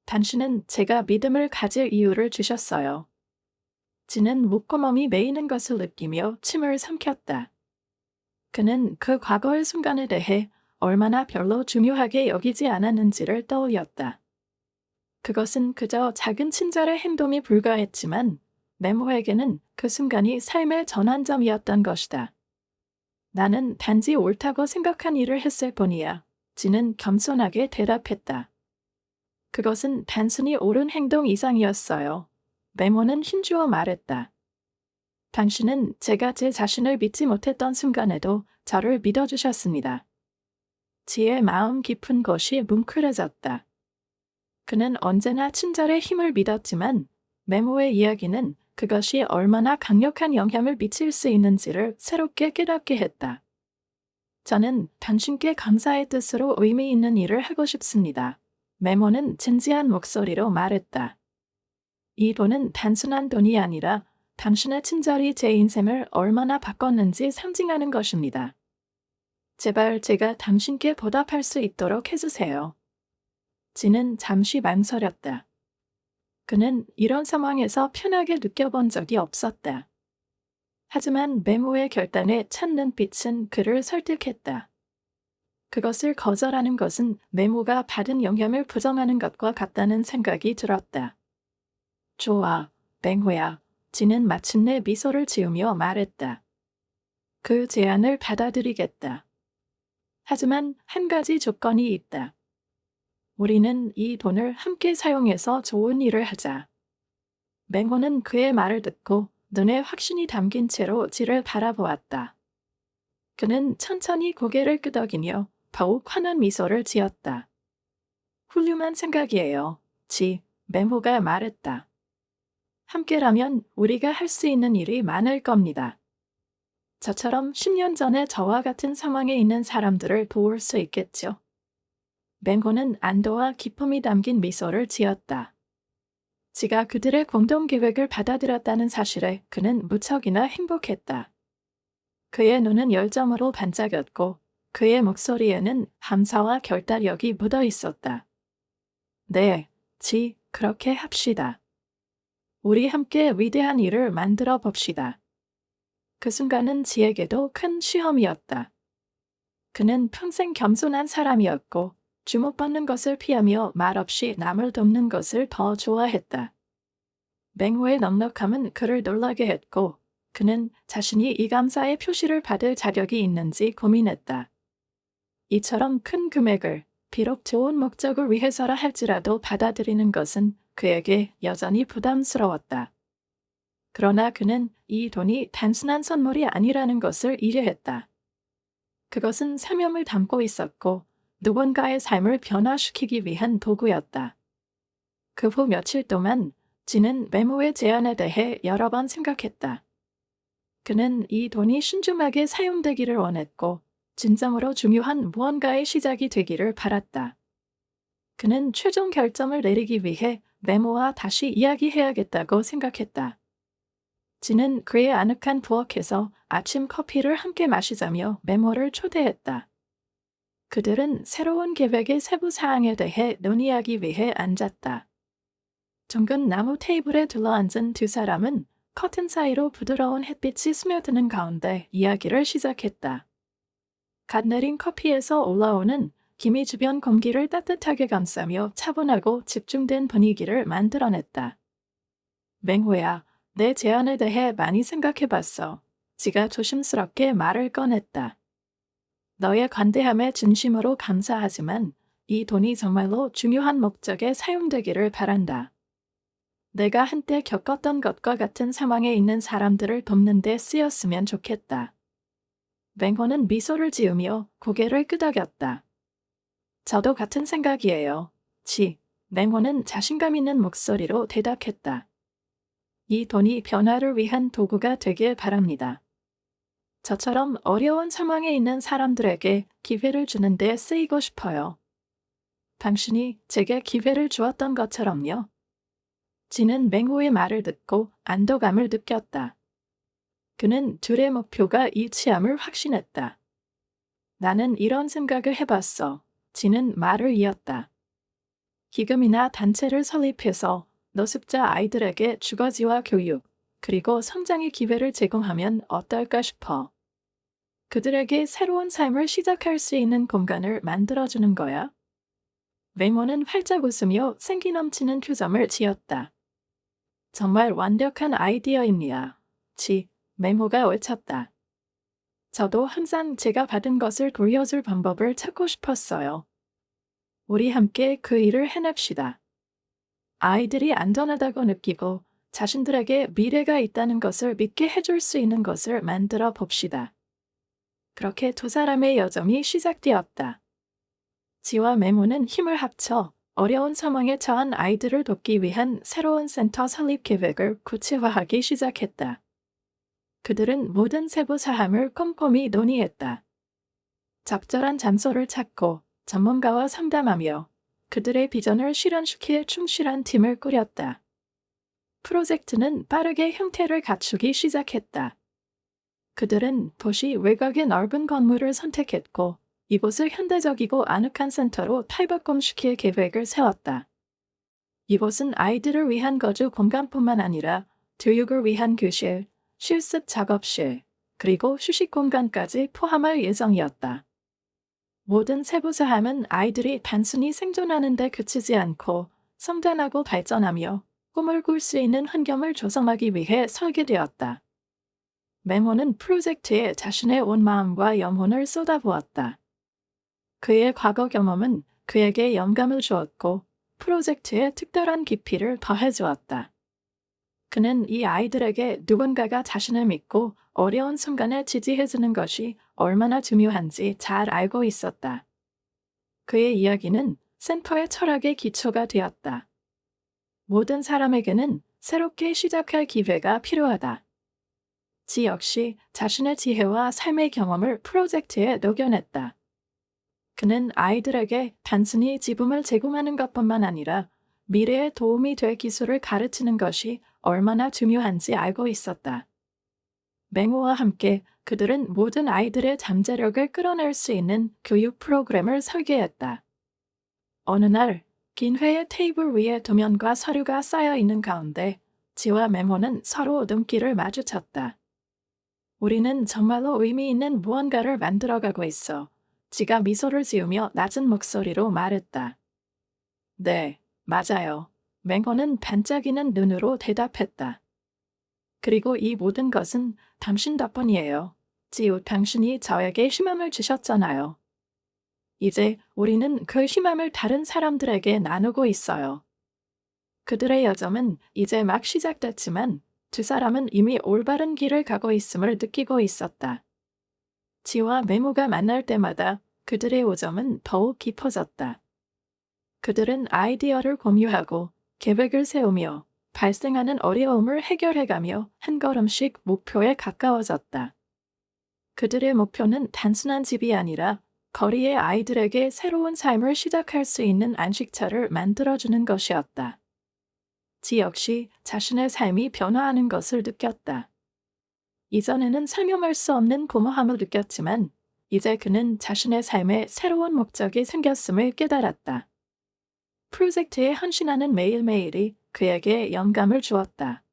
당신은 제가 믿음을 가질 이유를 주셨어요. 지는 목구멍이 메이는 것을 느끼며 침을 삼켰다. 그는 그 과거의 순간에 대해 얼마나 별로 중요하게 여기지 않았는지를 떠올렸다. 그것은 그저 작은 친절의 행동이 불과했지만 메모에게는 그 순간이 삶의 전환점이었던 것이다. 나는 단지 옳다고 생각한 일을 했을 뿐이야. 지는 겸손하게 대답했다. 그것은 단순히 옳은 행동 이상이었어요. 메모는 힘주어 말했다. 당신은 제가 제 자신을 믿지 못했던 순간에도 저를 믿어주셨습니다. 지의 마음 깊은 곳이 뭉클해졌다. 그는 언제나 친절의 힘을 믿었지만 메모의 이야기는 그것이 얼마나 강력한 영향을 미칠 수 있는지를 새롭게 깨닫게 했다. 저는 당신께 감사의 뜻으로 의미 있는 일을 하고 싶습니다. 메모는 진지한 목소리로 말했다. 이 돈은 단순한 돈이 아니라 당신의 친절이 제 인생을 얼마나 바꿨는지 상징하는 것입니다. 제발 제가 당신께 보답할 수 있도록 해주세요. 지는 잠시 망설였다. 그는 이런 상황에서 편하게 느껴본 적이 없었다. 하지만 메모의 결단에 찬 눈빛은 그를 설득했다. 그것을 거절하는 것은 메모가 받은 영향을 부정하는 것과 같다는 생각이 들었다. 좋아, 맹호야. 지는 마침내 미소를 지으며 말했다. 그 제안을 받아들이겠다. 하지만 한 가지 조건이 있다. 우리는 이 돈을 함께 사용해서 좋은 일을 하자. 맹호는 그의 말을 듣고 눈에 확신이 담긴 채로 지를 바라보았다. 그는 천천히 고개를 끄덕이며 더욱 환한 미소를 지었다. 훌륭한 생각이에요. 지, 맹호가 말했다. 함께라면 우리가 할 수 있는 일이 많을 겁니다. 저처럼 10년 전에 저와 같은 상황에 있는 사람들을 도울 수 있겠죠. 맹호는 안도와 기쁨이 담긴 미소를 지었다. 지가 그들의 공동 계획을 받아들였다는 사실에 그는 무척이나 행복했다. 그의 눈은 열정으로 반짝였고 그의 목소리에는 감사와 결단력이 묻어 있었다. 네, 지, 그렇게 합시다. 우리 함께 위대한 일을 만들어 봅시다. 그 순간은 지에게도 큰 시험이었다. 그는 평생 겸손한 사람이었고 주목받는 것을 피하며 말없이 남을 돕는 것을 더 좋아했다. 맹호의 넉넉함은 그를 놀라게 했고 그는 자신이 이 감사의 표시를 받을 자격이 있는지 고민했다. 이처럼 큰 금액을 비록 좋은 목적을 위해서라 할지라도 받아들이는 것은 그에게 여전히 부담스러웠다. 그러나 그는 이 돈이 단순한 선물이 아니라는 것을 이해했다. 그것은 사명을 담고 있었고 누군가의 삶을 변화시키기 위한 도구였다. 그 후 며칠 동안 지는 메모의 제안에 대해 여러 번 생각했다. 그는 이 돈이 신중하게 사용되기를 원했고 진정으로 중요한 무언가의 시작이 되기를 바랐다. 그는 최종 결정을 내리기 위해 메모와 다시 이야기해야겠다고 생각했다. 지는 그의 아늑한 부엌에서 아침 커피를 함께 마시자며 메모를 초대했다. 그들은 새로운 계획의 세부 사항에 대해 논의하기 위해 앉았다. 둥근 나무 테이블에 둘러앉은 두 사람은 커튼 사이로 부드러운 햇빛이 스며드는 가운데 이야기를 시작했다. 갓 내린 커피에서 올라오는 김이 주변 공기를 따뜻하게 감싸며 차분하고 집중된 분위기를 만들어냈다. 맹호야, 내 제안에 대해 많이 생각해봤어. 지가 조심스럽게 말을 꺼냈다. 너의 관대함에 진심으로 감사하지만 이 돈이 정말로 중요한 목적에 사용되기를 바란다. 내가 한때 겪었던 것과 같은 상황에 있는 사람들을 돕는 데 쓰였으면 좋겠다. 맹호는 미소를 지으며 고개를 끄덕였다. 저도 같은 생각이에요. 지, 맹호는 자신감 있는 목소리로 대답했다. 이 돈이 변화를 위한 도구가 되길 바랍니다. 저처럼 어려운 상황에 있는 사람들에게 기회를 주는 데 쓰이고 싶어요. 당신이 제게 기회를 주었던 것처럼요. 지는 맹호의 말을 듣고 안도감을 느꼈다. 그는 둘의 목표가 일치함을 확신했다. 나는 이런 생각을 해봤어. 지는 말을 이었다. 기금이나 단체를 설립해서 노숙자 아이들에게 주거지와 교육, 그리고 성장의 기회를 제공하면 어떨까 싶어. 그들에게 새로운 삶을 시작할 수 있는 공간을 만들어주는 거야. 웨모는 활짝 웃으며 생기 넘치는 표정을 지었다. 정말 완벽한 아이디어입니다. 메모가 외쳤다. 저도 항상 제가 받은 것을 돌려줄 방법을 찾고 싶었어요. 우리 함께 그 일을 해냅시다. 아이들이 안전하다고 느끼고 자신들에게 미래가 있다는 것을 믿게 해줄 수 있는 것을 만들어 봅시다. 그렇게 두 사람의 여정이 시작되었다. 지와 메모는 힘을 합쳐 어려운 상황에 처한 아이들을 돕기 위한 새로운 센터 설립 계획을 구체화하기 시작했다. 그들은 모든 세부 사항을 꼼꼼히 논의했다. 적절한 장소를 찾고 전문가와 상담하며 그들의 비전을 실현시킬 충실한 팀을 꾸렸다. 프로젝트는 빠르게 형태를 갖추기 시작했다. 그들은 도시 외곽의 넓은 건물을 선택했고 이곳을 현대적이고 아늑한 센터로 탈바꿈시킬 계획을 세웠다. 이곳은 아이들을 위한 거주 공간뿐만 아니라 교육을 위한 교실, 실습 작업실, 그리고 휴식 공간까지 포함할 예정이었다. 모든 세부 사항은 아이들이 단순히 생존하는 데 그치지 않고 성장하고 발전하며 꿈을 꿀 수 있는 환경을 조성하기 위해 설계되었다. 메모는 프로젝트에 자신의 온 마음과 영혼을 쏟아부었다. 그의 과거 경험은 그에게 영감을 주었고 프로젝트에 특별한 깊이를 더해주었다. 그는 이 아이들에게 누군가가 자신을 믿고 어려운 순간에 지지해주는 것이 얼마나 중요한지 잘 알고 있었다. 그의 이야기는 센터의 철학의 기초가 되었다. 모든 사람에게는 새롭게 시작할 기회가 필요하다. 지 역시 자신의 지혜와 삶의 경험을 프로젝트에 녹여냈다. 그는 아이들에게 단순히 지붕을 제공하는 것뿐만 아니라 미래에 도움이 될 기술을 가르치는 것이 얼마나 중요한지 알고 있었다. 맹호와 함께 그들은 모든 아이들의 잠재력을 끌어낼 수 있는 교육 프로그램을 설계했다. 어느 날, 긴 회의 테이블 위에 도면과 서류가 쌓여 있는 가운데 지와 맹호는 서로 눈길을 마주쳤다. 우리는 정말로 의미 있는 무언가를 만들어가고 있어. 지가 미소를 지으며 낮은 목소리로 말했다. 네, 맞아요. 맹호는 반짝이는 눈으로 대답했다. 그리고 이 모든 것은 당신 덕분이에요. 지우, 당신이 저에게 희망을 주셨잖아요. 이제 우리는 그 희망을 다른 사람들에게 나누고 있어요. 그들의 여정은 이제 막 시작됐지만 두 사람은 이미 올바른 길을 가고 있음을 느끼고 있었다. 지와 메모가 만날 때마다 그들의 우정은 더욱 깊어졌다. 그들은 아이디어를 공유하고 계획을 세우며 발생하는 어려움을 해결해가며 한 걸음씩 목표에 가까워졌다. 그들의 목표는 단순한 집이 아니라 거리의 아이들에게 새로운 삶을 시작할 수 있는 안식처를 만들어주는 것이었다. 지 역시 자신의 삶이 변화하는 것을 느꼈다. 이전에는 설명할 수 없는 고마움을 느꼈지만 이제 그는 자신의 삶에 새로운 목적이 생겼음을 깨달았다. 프로젝트에 헌신하는 매일매일이 그에게 영감을 주었다.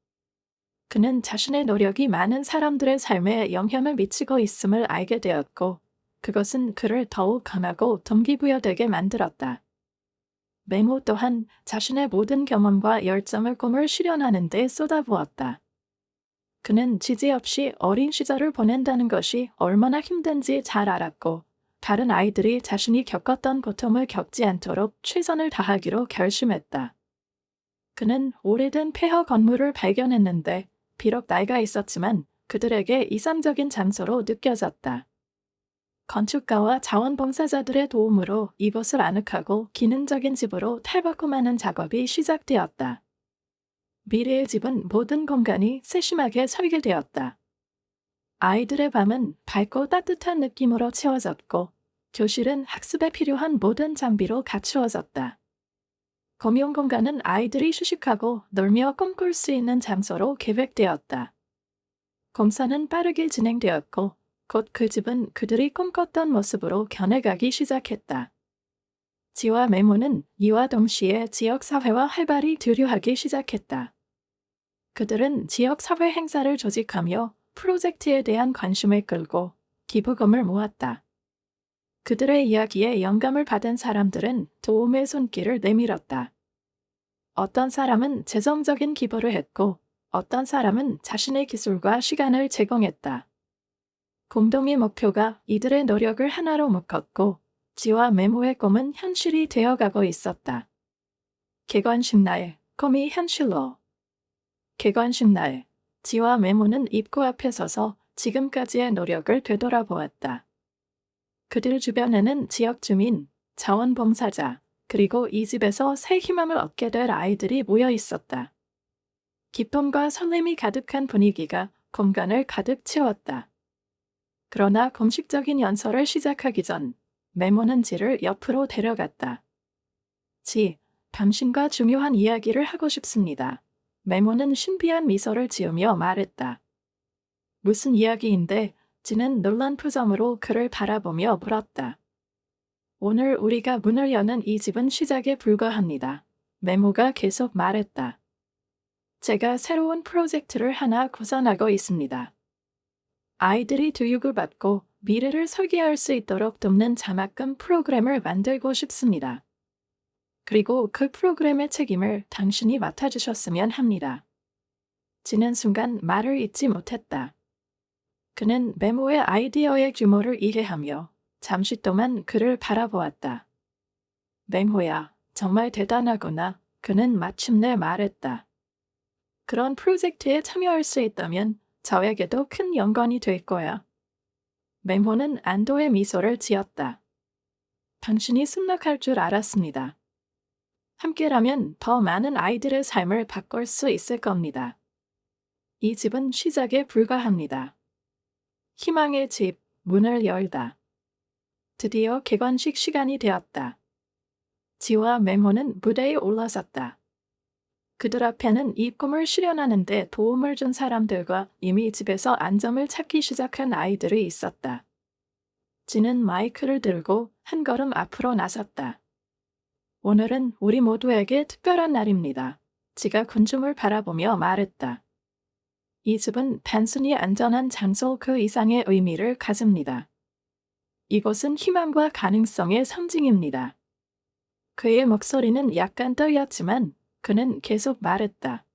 그는 자신의 노력이 많은 사람들의 삶에 영향을 미치고 있음을 알게 되었고 그것은 그를 더욱 강하고 동기부여되게 만들었다. 메모 또한 자신의 모든 경험과 열정을 꿈을 실현하는 데 쏟아부었다. 그는 지지 없이 어린 시절을 보낸다는 것이 얼마나 힘든지 잘 알았고 다른 아이들이 자신이 겪었던 고통을 겪지 않도록 최선을 다하기로 결심했다. 그는 오래된 폐허 건물을 발견했는데 비록 나이가 있었지만 그들에게 이상적인 장소로 느껴졌다. 건축가와 자원봉사자들의 도움으로 이곳을 아늑하고 기능적인 집으로 탈바꿈하는 작업이 시작되었다. 미래의 집은 모든 공간이 세심하게 설계되었다. 아이들의 밤은 밝고 따뜻한 느낌으로 채워졌고 교실은 학습에 필요한 모든 장비로 갖추어졌다. 공용 공간은 아이들이 휴식하고 놀며 꿈꿀 수 있는 장소로 계획되었다. 공사는 빠르게 진행되었고 곧 그 집은 그들이 꿈꿨던 모습으로 변해가기 시작했다. 지와 메모는 이와 동시에 지역사회와 활발히 교류하기 시작했다. 그들은 지역사회 행사를 조직하며 프로젝트에 대한 관심을 끌고 기부금을 모았다. 그들의 이야기에 영감을 받은 사람들은 도움의 손길을 내밀었다. 어떤 사람은 재정적인 기부를 했고 어떤 사람은 자신의 기술과 시간을 제공했다. 공동의 목표가 이들의 노력을 하나로 묶었고 지와 메모의 꿈은 현실이 되어가고 있었다. 객관식 날, 꿈이 현실로. 객관식 날, 지와 메모는 입구 앞에 서서 지금까지의 노력을 되돌아보았다. 그들 주변에는 지역 주민, 자원봉사자, 그리고 이 집에서 새 희망을 얻게 될 아이들이 모여 있었다. 기쁨과 설렘이 가득한 분위기가 공간을 가득 채웠다. 그러나 공식적인 연설을 시작하기 전 메모는 지를 옆으로 데려갔다. 지, 당신과 중요한 이야기를 하고 싶습니다. 메모는 신비한 미소를 지으며 말했다. 무슨 이야기인데? 지는 놀란 표정으로 그를 바라보며 물었다. 오늘 우리가 문을 여는 이 집은 시작에 불과합니다. 메모가 계속 말했다. 제가 새로운 프로젝트를 하나 구상하고 있습니다. 아이들이 교육을 받고 미래를 설계할 수 있도록 돕는 장학금 프로그램을 만들고 싶습니다. 그리고 그 프로그램의 책임을 당신이 맡아주셨으면 합니다. 지는 순간 말을 잇지 못했다. 그는 메모의 아이디어의 규모를 이해하며 잠시 동안 그를 바라보았다. 메모야, 정말 대단하구나. 그는 마침내 말했다. 그런 프로젝트에 참여할 수 있다면 저에게도 큰 영광이 될 거야. 메모는 안도의 미소를 지었다. 당신이 승낙할 줄 알았습니다. 함께라면 더 많은 아이들의 삶을 바꿀 수 있을 겁니다. 이 집은 시작에 불과합니다. 희망의 집, 문을 열다. 드디어 개관식 시간이 되었다. 지와 메모는 무대에 올라섰다. 그들 앞에는 이 꿈을 실현하는 데 도움을 준 사람들과 이미 집에서 안정을 찾기 시작한 아이들이 있었다. 지는 마이크를 들고 한 걸음 앞으로 나섰다. 오늘은 우리 모두에게 특별한 날입니다. 지가 군중을 바라보며 말했다. 이 집은 단순히 안전한 장소 그 이상의 의미를 가집니다. 이곳은 희망과 가능성의 상징입니다. 그의 목소리는 약간 떨렸지만 그는 계속 말했다.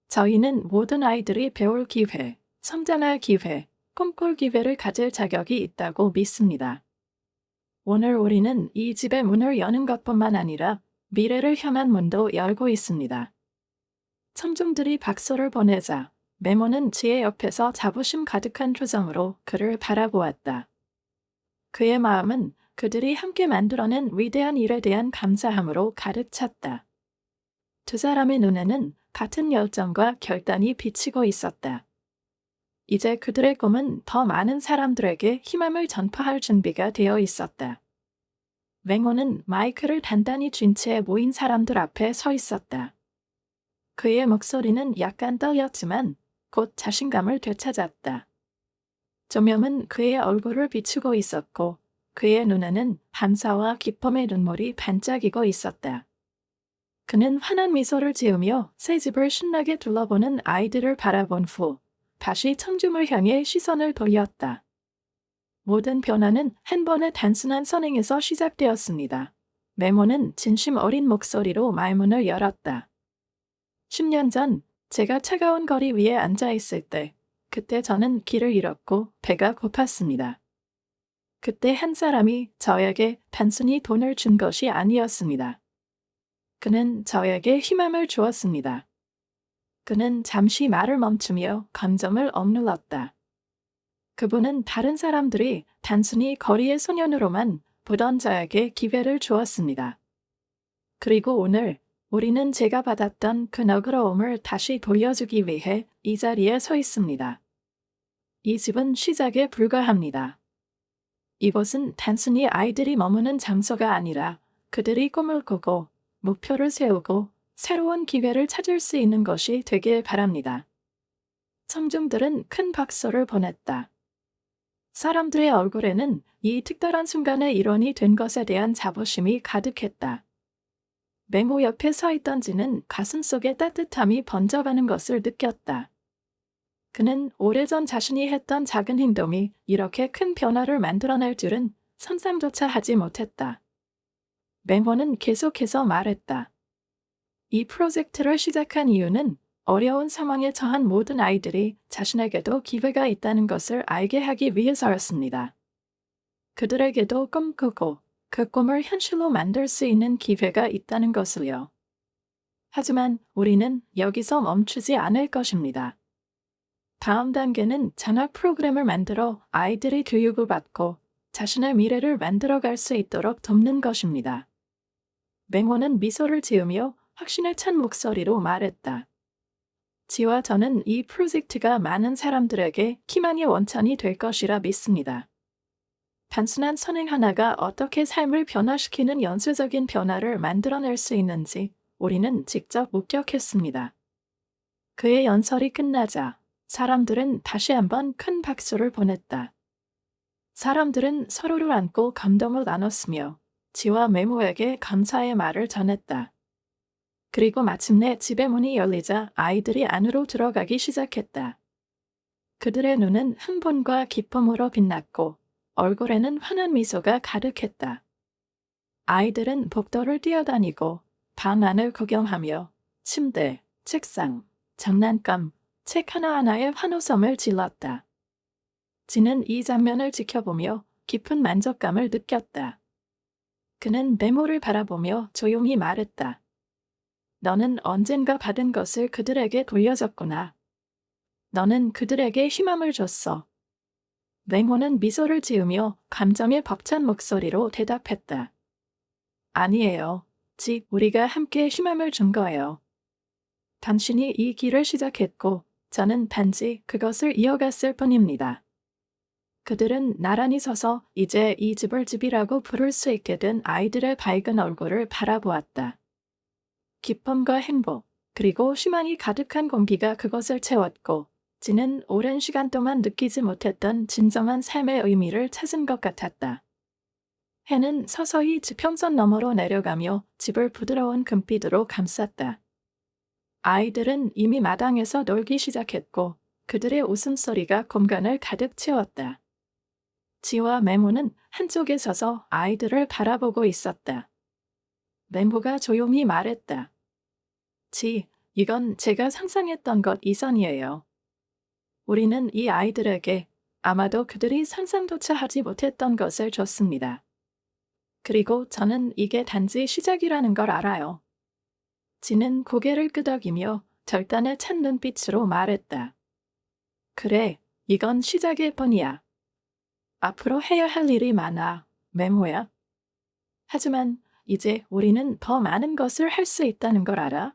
저희는 모든 아이들이 배울 기회, 성장할 기회, 꿈꿀 기회를 가질 자격이 있다고 믿습니다. 오늘 우리는 이 집의 문을 여는 것뿐만 아니라 미래를 향한 문도 열고 있습니다. 청중들이 박수를 보내자 메모는 지의 옆에서 자부심 가득한 표정으로 그를 바라보았다. 그의 마음은 그들이 함께 만들어낸 위대한 일에 대한 감사함으로 가득 찼다. 두 사람의 눈에는 같은 열정과 결단이 비치고 있었다. 이제 그들의 꿈은 더 많은 사람들에게 희망을 전파할 준비가 되어 있었다. 맹호는 마이크를 단단히 쥔 채 모인 사람들 앞에 서 있었다. 그의 목소리는 약간 떨렸지만 곧 자신감을 되찾았다. 조명은 그의 얼굴을 비추고 있었고 그의 눈에는 감사와 기쁨의 눈물이 반짝이고 있었다. 그는 환한 미소를 지으며 새 집을 신나게 둘러보는 아이들을 바라본 후 다시 청중을 향해 시선을 돌렸다. 모든 변화는 한 번의 단순한 선행에서 시작되었습니다. 메모는 진심 어린 목소리로 말문을 열었다. 10년 전 제가 차가운 거리 위에 앉아 있을 때 그때 저는 길을 잃었고 배가 고팠습니다. 그때 한 사람이 저에게 단순히 돈을 준 것이 아니었습니다. 그는 저에게 희망을 주었습니다. 그는 잠시 말을 멈추며 감정을 억눌렀다. 그분은 다른 사람들이 단순히 거리의 소년으로만 보던 저에게 기회를 주었습니다. 그리고 오늘 우리는 제가 받았던 그 너그러움을 다시 돌려주기 위해 이 자리에 서 있습니다. 이 집은 시작에 불과합니다. 이곳은 단순히 아이들이 머무는 장소가 아니라 그들이 꿈을 꾸고 목표를 세우고 새로운 기회를 찾을 수 있는 것이 되길 바랍니다. 청중들은 큰 박수를 보냈다. 사람들의 얼굴에는 이 특별한 순간에 일원이 된 것에 대한 자부심이 가득했다. 맹호 옆에 서 있던 지는 가슴속에 따뜻함이 번져가는 것을 느꼈다. 그는 오래전 자신이 했던 작은 행동이 이렇게 큰 변화를 만들어낼 줄은 상상조차 하지 못했다. 맹호는 계속해서 말했다. 이 프로젝트를 시작한 이유는 어려운 상황에 처한 모든 아이들이 자신에게도 기회가 있다는 것을 알게 하기 위해서였습니다. 그들에게도 꿈꾸고 그 꿈을 현실로 만들 수 있는 기회가 있다는 것을요. 하지만 우리는 여기서 멈추지 않을 것입니다. 다음 단계는 장학 프로그램을 만들어 아이들이 교육을 받고 자신의 미래를 만들어갈 수 있도록 돕는 것입니다. 맹호는 미소를 지으며 확신에 찬 목소리로 말했다. 지와 저는 이 프로젝트가 많은 사람들에게 희망의 원천이 될 것이라 믿습니다. 단순한 선행 하나가 어떻게 삶을 변화시키는 연쇄적인 변화를 만들어낼 수 있는지 우리는 직접 목격했습니다. 그의 연설이 끝나자 사람들은 다시 한번 큰 박수를 보냈다. 사람들은 서로를 안고 감동을 나눴으며 지와 맹호에게 감사의 말을 전했다. 그리고 마침내 집의 문이 열리자 아이들이 안으로 들어가기 시작했다. 그들의 눈은 흥분과 기쁨으로 빛났고 얼굴에는 환한 미소가 가득했다. 아이들은 복도를 뛰어다니고 방 안을 구경하며 침대, 책상, 장난감, 책 하나하나에 환호성을 질렀다. 지는 이 장면을 지켜보며 깊은 만족감을 느꼈다. 그는 맹호를 바라보며 조용히 말했다. 너는 언젠가 받은 것을 그들에게 돌려줬구나. 너는 그들에게 희망을 줬어. 맹호는 미소를 지으며 감정에 벅찬 목소리로 대답했다. 아니에요. 우리가 함께 희망을 준 거예요. 당신이 이 길을 시작했고 저는 단지 그것을 이어갔을 뿐입니다. 그들은 나란히 서서 이제 이 집을 집이라고 부를 수 있게 된 아이들의 밝은 얼굴을 바라보았다. 기쁨과 행복, 그리고 희망이 가득한 공기가 그것을 채웠고 지는 오랜 시간 동안 느끼지 못했던 진정한 삶의 의미를 찾은 것 같았다. 해는 서서히 지평선 너머로 내려가며 집을 부드러운 금빛으로 감쌌다. 아이들은 이미 마당에서 놀기 시작했고 그들의 웃음소리가 공간을 가득 채웠다. 지와 맹호는 한쪽에 서서 아이들을 바라보고 있었다. 맹호가 조용히 말했다. 이건 제가 상상했던 것 이상이에요. 우리는 이 아이들에게 아마도 그들이 상상조차 하지 못했던 것을 줬습니다. 그리고 저는 이게 단지 시작이라는 걸 알아요. 지는 고개를 끄덕이며 절단에 찬 눈빛으로 말했다. 그래, 이건 시작일 뿐이야. 앞으로 해야 할 일이 많아, 맹호야. 하지만 이제 우리는 더 많은 것을 할 수 있다는 걸 알아?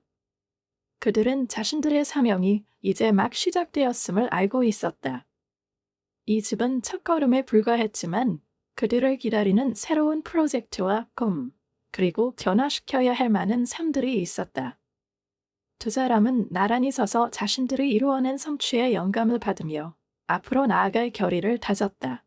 그들은 자신들의 사명이 이제 막 시작되었음을 알고 있었다. 이 집은 첫걸음에 불과했지만 그들을 기다리는 새로운 프로젝트와 꿈, 그리고 변화시켜야 할 많은 삶들이 있었다. 두 사람은 나란히 서서 자신들이 이루어낸 성취의 영감을 받으며 앞으로 나아갈 결의를 다졌다.